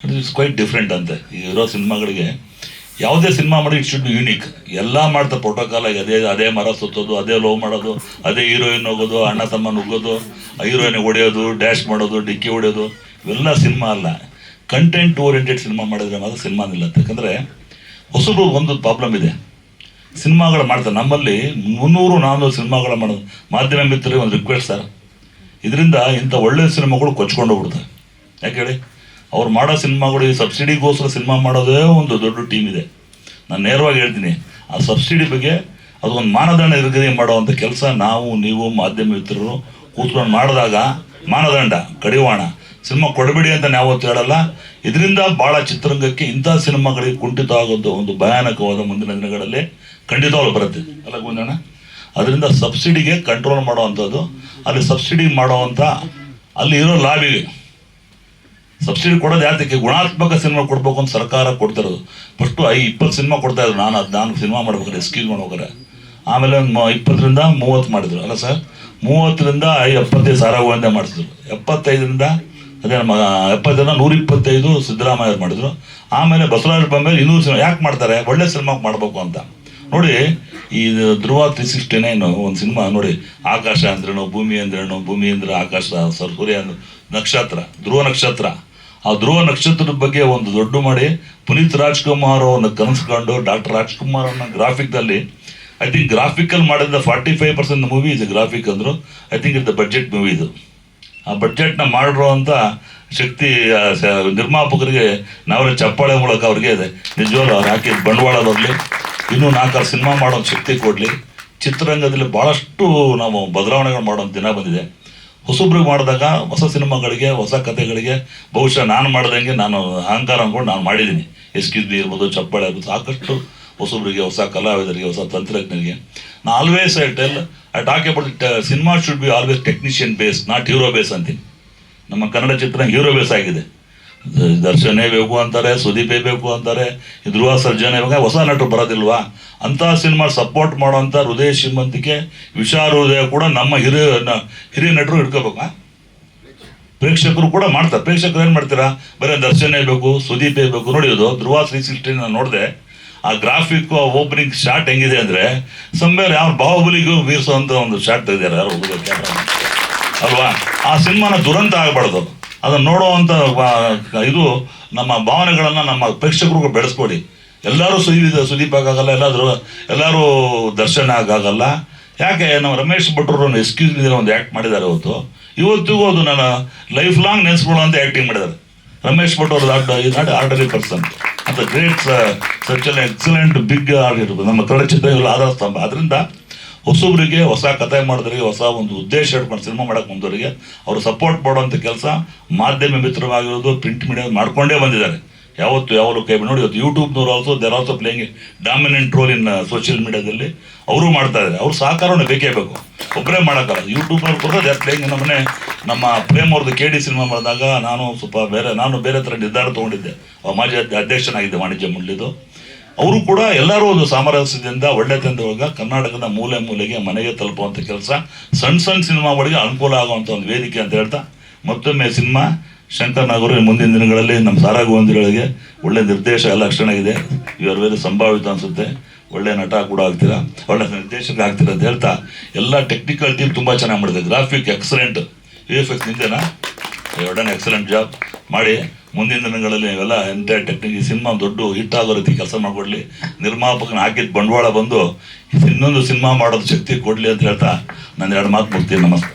It is quite different ಅಂತೆ ಇರೋ ಸಿನಿಮಾಗಳಿಗೆ. ಯಾವುದೇ ಸಿನಿಮಾ ಮಾಡಿ ಇಟ್ ಶುಡ್ ಬಿ ಯೂನಿಕ್. ಎಲ್ಲ ಮಾಡ್ತಾರೆ ಪ್ರೋಟೋಕಾಲ್ ಆಗಿ, ಅದೇ ಮರ ಸುತ್ತೋದು, ಅದೇ ಲವ್ ಮಾಡೋದು, ಅದೇ ಹೀರೋಯಿನ್ ಹೋಗೋದು, ಅಣ್ಣ ತಮ್ಮ ನುಗ್ಗೋದು, ಹೀರೋಯಿನ್ ಹೊಡೆಯೋದು, ಡ್ಯಾಶ್ ಮಾಡೋದು, ಡಿಕ್ಕಿ ಹೊಡೆಯೋದು, ಇವೆಲ್ಲ ಸಿನಿಮಾ ಅಲ್ಲ. ಕಂಟೆಂಟ್ ಓರಿಯೆಂಟೆಡ್ ಸಿನಿಮಾ ಮಾಡಿದ್ರೆ ಮಾತ್ರ ಸಿನಿಮಾ ನಿಲ್ಲತ್ತೆ. ಯಾಕಂದರೆ ಹೊಸಬ್ರು ಒಂದು ಪ್ರಾಬ್ಲಮ್ ಇದೆ, ಸಿನಿಮಾಗಳು ಮಾಡ್ತಾರೆ. ನಮ್ಮಲ್ಲಿ 300-400 ಸಿನಿಮಾಗಳು ಮಾಡೋದು. ಮಾಧ್ಯಮ ಮಿತ್ರರಿಗೆ ಒಂದು ರಿಕ್ವೆಸ್ಟ್ ಸರ್, ಇದರಿಂದ ಇಂಥ ಒಳ್ಳೆಯ ಸಿನಿಮಾಗಳು ಕೊಚ್ಕೊಂಡು ಹೋಗ್ಬಿಡ್ತಾರೆ. ಯಾಕೆ ಹೇಳಿ, ಅವ್ರು ಮಾಡೋ ಸಿನಿಮಾಗಳು ಈ ಸಬ್ಸಿಡಿಗೋಸ್ಕರ ಸಿನಿಮಾ ಮಾಡೋದೇ ಒಂದು ದೊಡ್ಡ ಟೀಮ್ ಇದೆ. ನಾನು ನೇರವಾಗಿ ಹೇಳ್ತೀನಿ, ಆ ಸಬ್ಸಿಡಿ ಬಗ್ಗೆ ಅದೊಂದು ಮಾನದಂಡ ನಿಗದಿ ಮಾಡುವಂಥ ಕೆಲಸ ನಾವು ನೀವು ಮಾಧ್ಯಮ ಮಿತ್ರರು ಕೂತ್ಕೊಂಡು ಮಾಡಿದಾಗ ಮಾನದಂಡ ಕಡಿವಾಣ ಸಿನಿಮಾ ಕೊಡಬೇಡಿ ಅಂತ ನಾವು ಹೇಳಲ್ಲ. ಇದರಿಂದ ಭಾಳ ಚಿತ್ರರಂಗಕ್ಕೆ ಇಂಥ ಸಿನಿಮಾಗಳಿಗೆ ಕುಂಠಿತ ಆಗೋದು ಒಂದು ಭಯಾನಕವಾದ ಮುಂದಿನ ದಿನಗಳಲ್ಲಿ ಖಂಡಿತವಾಗ್ಲೂ ಬರುತ್ತೆ ಅಲ್ಲ ಗುಂಜಣ್ಣ. ಅದರಿಂದ ಸಬ್ಸಿಡಿಗೆ ಕಂಟ್ರೋಲ್ ಮಾಡೋವಂಥದ್ದು, ಅಲ್ಲಿ ಸಬ್ಸಿಡಿ ಮಾಡೋವಂಥ ಅಲ್ಲಿ ಇರೋ ಲಾಬಿಗೆ ಸಬ್ಸಿಡಿ ಕೊಡೋದು ಯಾತಕ್ಕೆ, ಗುಣಾತ್ಮಕ ಸಿನಿಮಾ ಕೊಡ್ಬೇಕು ಅಂತ ಸರ್ಕಾರ ಕೊಡ್ತಿರೋದು. ಫಸ್ಟು 20 ಸಿನಿಮಾ ಕೊಡ್ತಾ ಇದ್ರು. ನಾನು ಸಿನಿಮಾ ಮಾಡ್ಬೇಕಾದ್ರೆ ಎಸ್ಕ್ಯೂಸ್ ಮಾಡ್ಬೇಕಾರೆ, ಆಮೇಲೆ ಒಂದು 20ರಿಂದ 30 ಮಾಡಿದ್ರು ಅಲ್ಲ ಸರ್. 30ರಿಂದ 75 ಗೋವಿಂದ ಮಾಡಿಸಿದ್ರು. 75ರಿಂದ ಅದೇ ನಮ್ಮ 70ರಿಂದ 125 ಸಿದ್ದರಾಮಯ್ಯ ಮಾಡಿದ್ರು. ಆಮೇಲೆ ಬಸವರಾಜ ಬೊಮ್ಮಾಯಿ 200 ಸಿನಿಮಾ ಯಾಕೆ ಮಾಡ್ತಾರೆ, ಒಳ್ಳೆ ಸಿನಿಮಾ ಮಾಡಬೇಕು ಅಂತ. ನೋಡಿ, ಈ ಧ್ರುವ 369 ಒಂದು ಸಿನಿಮಾ ನೋಡಿ, ಆಕಾಶ ಅಂದ್ರೇನು, ಭೂಮಿ ಅಂದ್ರೇನು, ಭೂಮಿ ಅಂದ್ರೆ ಆಕಾಶ, ಸೂರ್ಯ ನಕ್ಷತ್ರ, ಧ್ರುವ ನಕ್ಷತ್ರ. ಆ ಧ್ರುವ ನಕ್ಷತ್ರದ ಬಗ್ಗೆ ಒಂದು ದೊಡ್ಡ ಮಾಡಿ ಪುನೀತ್ ರಾಜ್ಕುಮಾರ್ ಅವನ್ನ ಕನಸ್ಕೊಂಡು ಡಾಕ್ಟರ್ ರಾಜ್ಕುಮಾರ್ ಅವನ್ನ ಗ್ರಾಫಿಕ್ದಲ್ಲಿ, ಐ ಥಿಂಕ್ ಗ್ರಾಫಿಕಲ್ ಮಾಡಿದ 45% ಮೂವಿ ಇದು ಗ್ರಾಫಿಕ್ ಅಂದರು. ಐ ಥಿಂಕ್ ಇದು ಬಡ್ಜೆಟ್ ಮೂವಿ ಇದು. ಆ ಬಡ್ಜೆಟ್ನ ಮಾಡಿರುವಂಥ ಶಕ್ತಿ ನಿರ್ಮಾಪಕರಿಗೆ ನಾವೇ ಚಪ್ಪಾಳೆ ಮೂಲಕ ಅವ್ರಿಗೆ ಇದೆ. ನಿಜವಾಗ್ಲೂ ಅವ್ರು ಹಾಕಿದ ಬಂಡವಾಳ ಬರಲಿ, ಇನ್ನೂ 4 ಸಿನಿಮಾ ಮಾಡೋ ಶಕ್ತಿ ಕೊಡಲಿ. ಚಿತ್ರರಂಗದಲ್ಲಿ ಭಾಳಷ್ಟು ನಾವು ಬದಲಾವಣೆಗಳು ಮಾಡೋಂಥ ದಿನ ಬಂದಿದೆ. ಹೊಸಬ್ರಿಗೆ ಮಾಡಿದಾಗ ಹೊಸ ಸಿನಿಮಾಗಳಿಗೆ, ಹೊಸ ಕಥೆಗಳಿಗೆ, ಬಹುಶಃ ನಾನು ಮಾಡ್ದಂಗೆ ನಾನು ಅಹಂಕಾರ ಅಂದ್ಕೊಂಡು ನಾನು ಮಾಡಿದ್ದೀನಿ. ಎಸ್ಕ್ಯೂಸ್ ಇರ್ಬೋದು, ಚಪ್ಪಾಳೆ ಇರ್ಬೋದು, ಸಾಕಷ್ಟು ಹೊಸಬ್ರಿಗೆ, ಹೊಸ ಕಲಾವಿದರಿಗೆ, ಹೊಸ ತಂತ್ರಜ್ಞರಿಗೆ. ನಾ always I talk about cinema should be always technician base, not hero base ಅಂತೀನಿ. ನಮ್ಮ ಕನ್ನಡ ಚಿತ್ರ ಹೀರೋ ಬೇಸ್ ಆಗಿದೆ. ದರ್ಶನೇ ಬೇಕು ಅಂತಾರೆ, ಸುದೀಪೇ ಬೇಕು ಅಂತಾರೆ, ಧ್ರುವ ಸರ್ಜನೆ ಬೇಕು, ಹೊಸ ನಟರು ಬರೋದಿಲ್ವಾ? ಅಂಥ ಸಿನಿಮಾ ಸಪೋರ್ಟ್ ಮಾಡೋವಂಥ ಹೃದಯ ಶ್ರೀಮಂತಿಕೆ, ವಿಶಾಲ ಹೃದಯ ಕೂಡ ನಮ್ಮ ಹಿರಿಯ ನಟರು ಹಿಡ್ಕೋಬೇಕು. ಪ್ರೇಕ್ಷಕರು ಕೂಡ ಮಾಡ್ತಾರೆ. ಪ್ರೇಕ್ಷಕರು ಏನು ಮಾಡ್ತೀರಾ, ಬರೀ ದರ್ಶನೇ ಬೇಕು, ಸುದೀಪೇ ಬೇಕು. ನೋಡಿಯೋದು ಧ್ರುವ 360 ನಾನು ನೋಡಿದೆ. ಆ ಗ್ರಾಫಿಕ್ ಓಪನಿಂಗ್ ಶಾಟ್ ಹೆಂಗಿದೆ ಅಂದರೆ, ಸಂಬೇರ್ ಯಾವ ಬಾಹುಬಲಿಗೂ ಮೀರಿಸುವಂಥ ಒಂದು ಶಾಟ್ ತೆಗೆದಿದ್ದಾರೆ ಯಾರು ಹುಡುಗ ಕ್ಯಾಮ್ರಾ ಅಲ್ವಾ. ಆ ಸಿನಿಮಾನ ದುರಂತ ಆಗಬಾರ್ದು. ಅದನ್ನು ನೋಡುವಂಥ ಇದು ನಮ್ಮ ಭಾವನೆಗಳನ್ನು ನಮ್ಮ ಪ್ರೇಕ್ಷಕರಿಗೂ ಬೆಳೆಸ್ಕೊಡಿ. ಎಲ್ಲರೂ ಸುದೀಪ್ ಆಗಾಗಲ್ಲ, ಎಲ್ಲರೂ ದರ್ಶನ ಆಗಾಗಲ್ಲ. ಯಾಕೆ ನಮ್ಮ ರಮೇಶ್ ಭಟ್ರು ಎಕ್ಸ್ಕ್ಯೂಸ್ ಒಂದು ಆ್ಯಕ್ಟ್ ಮಾಡಿದ್ದಾರೆ ಇವತ್ತಿಗೂ ಅದು ನನ್ನ ಲೈಫ್ ಲಾಂಗ್ ನೆನೆಸ್ಕೊಳ್ಳುವಂಥ ಆ್ಯಕ್ಟಿಂಗ್ ಮಾಡಿದ್ದಾರೆ. ರಮೇಶ್ ಭಟ್ ಅವರು ನಾಟ್ ಆರ್ಡರಿ ಪರ್ಸನ್ ಅಂತ ಗ್ರೇಟ್ ಸಚ್ ಎಕ್ಸಲೆಂಟ್ ಬಿಗ್ ಆಗಿರ್ಬೋದು ನಮ್ಮ ಕನ್ನಡ ಚಿತ್ರಗಳು ಆಧಾರ ಸ್ತಂಭ. ಅದರಿಂದ ಹೊಸಬ್ರಿಗೆ, ಹೊಸ ಕಥೆ ಮಾಡಿದ್ರಿಗೆ, ಹೊಸ ಒಂದು ಉದ್ದೇಶ ಇಟ್ಕೊಂಡು ಸಿನಿಮಾ ಮಾಡೋಕ್ಕೆ ಮುಂದವರಿಗೆ ಅವರು ಸಪೋರ್ಟ್ ಮಾಡುವಂಥ ಕೆಲಸ ಮಾಧ್ಯಮ ಮಿತ್ರವಾಗಿರೋದು, ಪ್ರಿಂಟ್ ಮೀಡಿಯಾ ಮಾಡ್ಕೊಂಡೇ ಬಂದಿದ್ದಾರೆ. ಯಾವತ್ತೂ ಕೈ ನೋಡಿ. ಇವತ್ತು ಯೂಟ್ಯೂಬ್ನವರು also there also playing dominant role in social ಮೀಡಿಯಾದಲ್ಲಿ. ಅವರು ಮಾಡ್ತಾ ಇದ್ದಾರೆ. ಅವ್ರ ಸಹಕಾರವನ್ನು ಬೇಕೇ ಬೇಕು, ಒಬ್ಬರೇ ಮಾಡೋಕ್ಕಲ್ಲ. ಯೂಟ್ಯೂಬ್ನವ್ರು ಕೂಡ ದೇರ್ ಪ್ಲೇಯಿಂಗ್. ನಮ್ಮ ಪ್ರೇಮ್ ಅವ್ರದ್ದು KD ಸಿನಿಮಾ ಮಾಡಿದಾಗ ನಾನು ಬೇರೆ ಥರ ನಿರ್ಧಾರ ತೊಗೊಂಡಿದ್ದೆ. ಮಾಜಿ ಅಧ್ಯಕ್ಷನಾಗಿದ್ದೆ ವಾಣಿಜ್ಯ ಮಂಡಳಿದು. ಅವರು ಕೂಡ ಎಲ್ಲರೂ ಒಂದು ಸಾಮರಸ್ಯದಿಂದ ಒಳ್ಳೆತನದೊಳಗೆ ಕರ್ನಾಟಕದ ಮೂಲೆ ಮೂಲೆಗೆ ಮನೆಗೆ ತಲುಪುವಂಥ ಕೆಲಸ, ಸಣ್ಣ ಸಿನಿಮಾಗಳಿಗೆ ಅನುಕೂಲ ಆಗುವಂಥ ಒಂದು ವೇದಿಕೆ ಅಂತ ಹೇಳ್ತಾ, ಮತ್ತೊಮ್ಮೆ ಸಿನಿಮಾ ಶಂಕರ್ ನಾಗರು ಮುಂದಿನ ದಿನಗಳಲ್ಲಿ ನಮ್ಮ ಸಾರಾಗುವಂದಿಗಳಿಗೆ ಒಳ್ಳೆ ನಿರ್ದೇಶ ಎಲ್ಲ ಲಕ್ಷಣ ಇದೆ. ಇವರು ವೇಳೆ ಸಂಭಾವಿತ ಅನಿಸುತ್ತೆ. ಒಳ್ಳೆ ನಟ ಕೂಡ ಆಗ್ತೀರಾ, ಒಳ್ಳೆ ನಿರ್ದೇಶಕ ಆಗ್ತೀರಾ ಅಂತ ಹೇಳ್ತಾ, ಎಲ್ಲ ಟೆಕ್ನಿಕಲ್ ಟೀಮ್ ತುಂಬ ಚೆನ್ನಾಗಿ ಮಾಡಿದೆ. ಗ್ರಾಫಿಕ್ ಎಕ್ಸಲೆಂಟ್, VFX ನಿಂದೇನಾ ಒಳ್ಳೆ ಎಕ್ಸಲೆಂಟ್ ಜಾಬ್ ಮಾಡಿ ಮುಂದಿನ ದಿನಗಳಲ್ಲಿ ಇವೆಲ್ಲ ಎಂಟೈರ್ ಟೆಕ್ನಿಕ್ ಈ ಸಿನಿಮಾ ದೊಡ್ಡ ಹಿಟ್ ಆಗೋ ರೀತಿ ಕೆಲಸ ಮಾಡಿಕೊಡ್ಲಿ. ನಿರ್ಮಾಪಕನ ಹಾಕಿದ ಬಂಡವಾಳ ಬಂದು ಇನ್ನೊಂದು ಸಿನಿಮಾ ಮಾಡೋದು ಶಕ್ತಿ ಕೊಡಲಿ ಅಂತ ಹೇಳ್ತಾ ನಾನು 2 ಮಾತು ಮುಗ್ತೀನಿ. ನಮಸ್ತೆ.